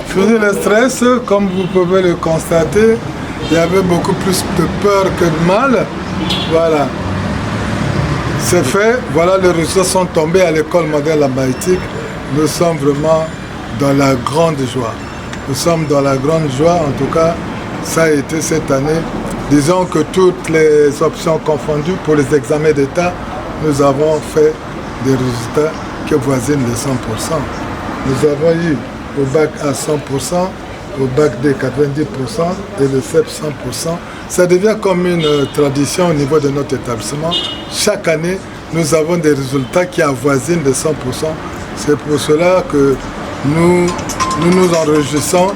Fini le stress, comme vous pouvez le constater, il y avait beaucoup plus de peur que de mal. Voilà. C'est fait, voilà, les résultats sont tombés à l'école modèle Labaïtique. Nous sommes vraiment dans la grande joie. Nous sommes dans la grande joie, en tout cas, ça a été cette année. Disons que toutes les options confondues pour les examens d'État, nous avons fait des résultats qui voisinent les 100%. Nous avons eu au bac A 100%, au bac D 90% et le CEP 100%. Ça devient comme une tradition au niveau de notre établissement. Chaque année, nous avons des résultats qui avoisinent les 100%. C'est pour cela que nous nous enregistrons.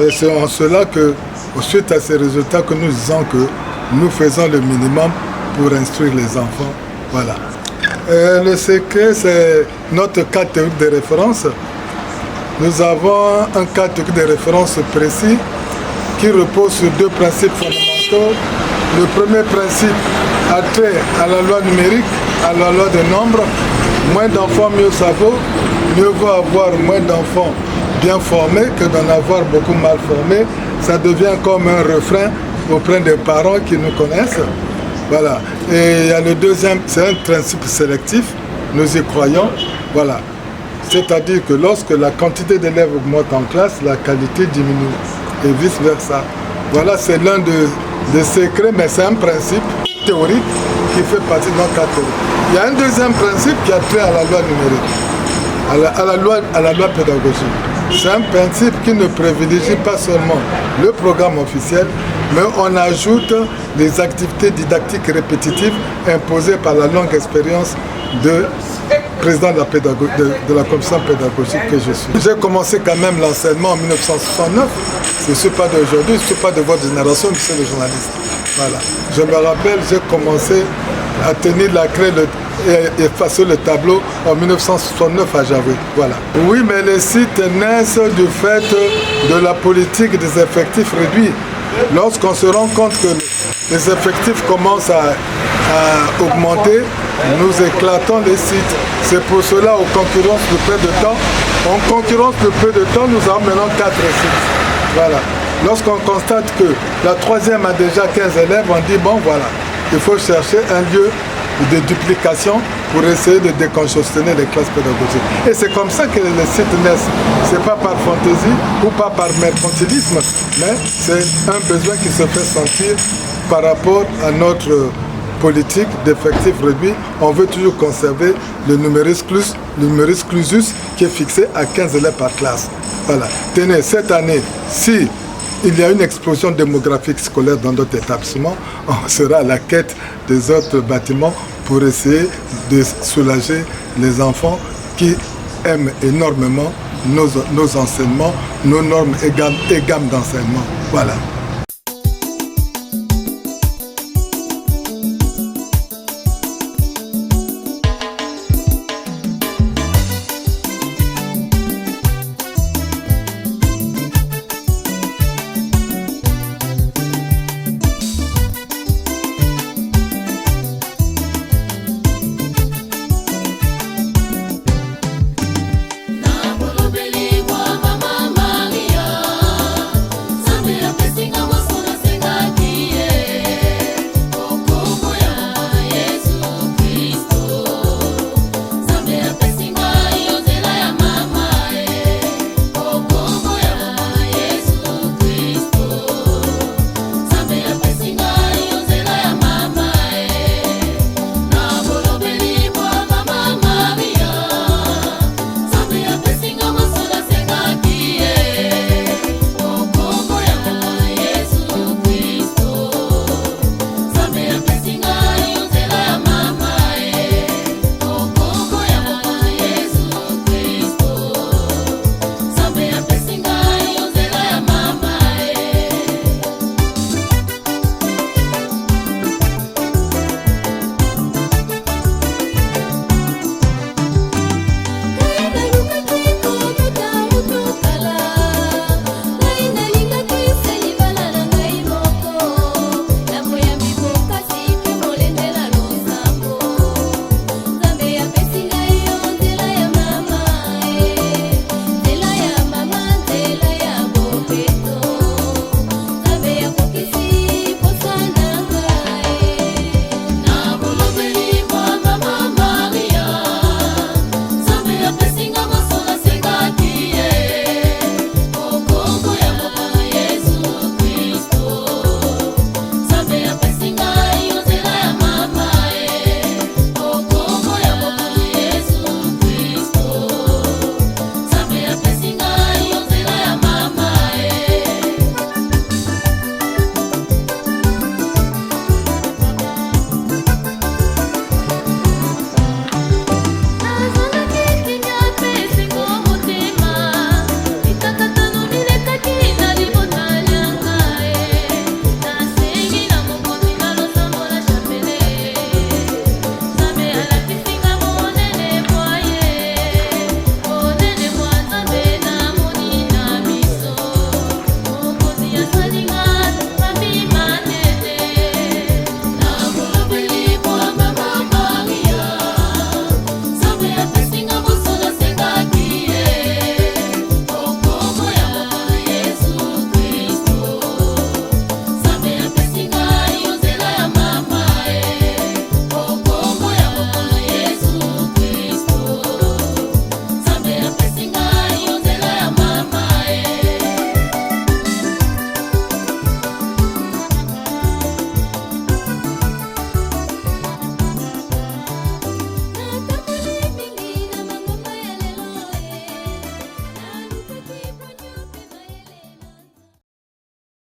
Et c'est en cela que, suite à ces résultats, que nous disons que nous faisons le minimum pour instruire les enfants. Voilà. Le secret, c'est notre cadre théorique de référence. Nous avons un cadre théorique de référence précis qui repose sur deux principes fondamentaux. Le premier principe a trait à la loi numérique, à la loi des nombres. Moins d'enfants, mieux ça vaut. Mieux vaut avoir moins d'enfants bien formés que d'en avoir beaucoup mal formés. Ça devient comme un refrain auprès des parents qui nous connaissent. Voilà. Et il y a le deuxième, c'est un principe sélectif. Nous y croyons. Voilà. C'est-à-dire que lorsque la quantité d'élèves augmente en classe, la qualité diminue. Et vice-versa. Voilà, c'est l'un des secrets, mais c'est un principe théorique qui fait partie de notre cadre théorique. Il y a un deuxième principe qui a trait à la loi numérique, à la loi pédagogique. C'est un principe qui ne privilégie pas seulement le programme officiel, mais on ajoute des activités didactiques répétitives imposées par la longue expérience de président de la commission pédagogique que je suis. J'ai commencé quand même l'enseignement en 1969. Je ne suis pas d'aujourd'hui, je ne suis pas de votre génération, je suis le journaliste. Voilà. Je me rappelle, j'ai commencé à tenir la craie et effacer le tableau en 1969 à Javé. Voilà. Oui, mais les sites naissent du fait de la politique des effectifs réduits. Lorsqu'on se rend compte que les effectifs commencent à augmenter, nous éclatons les sites. C'est pour cela, on concurrence de peu de temps. En concurrence de peu de temps, nous avons maintenant 4 sites. Voilà. Lorsqu'on constate que la troisième a déjà 15 élèves, on dit bon voilà, il faut chercher un lieu de duplication pour essayer de décongestionner les classes pédagogiques. Et c'est comme ça que les sites naissent. C'est pas par fantaisie ou pas par mercantilisme, mais c'est un besoin qui se fait sentir par rapport à notre politique d'effectifs réduits. On veut toujours conserver le numerus clausus qui est fixé à 15 élèves par classe. Voilà. Tenez, cette année, si il y a une explosion démographique scolaire dans notre établissement, on sera à la quête des autres bâtiments pour essayer de soulager les enfants qui aiment énormément nos enseignements, nos normes et gammes d'enseignement. Voilà.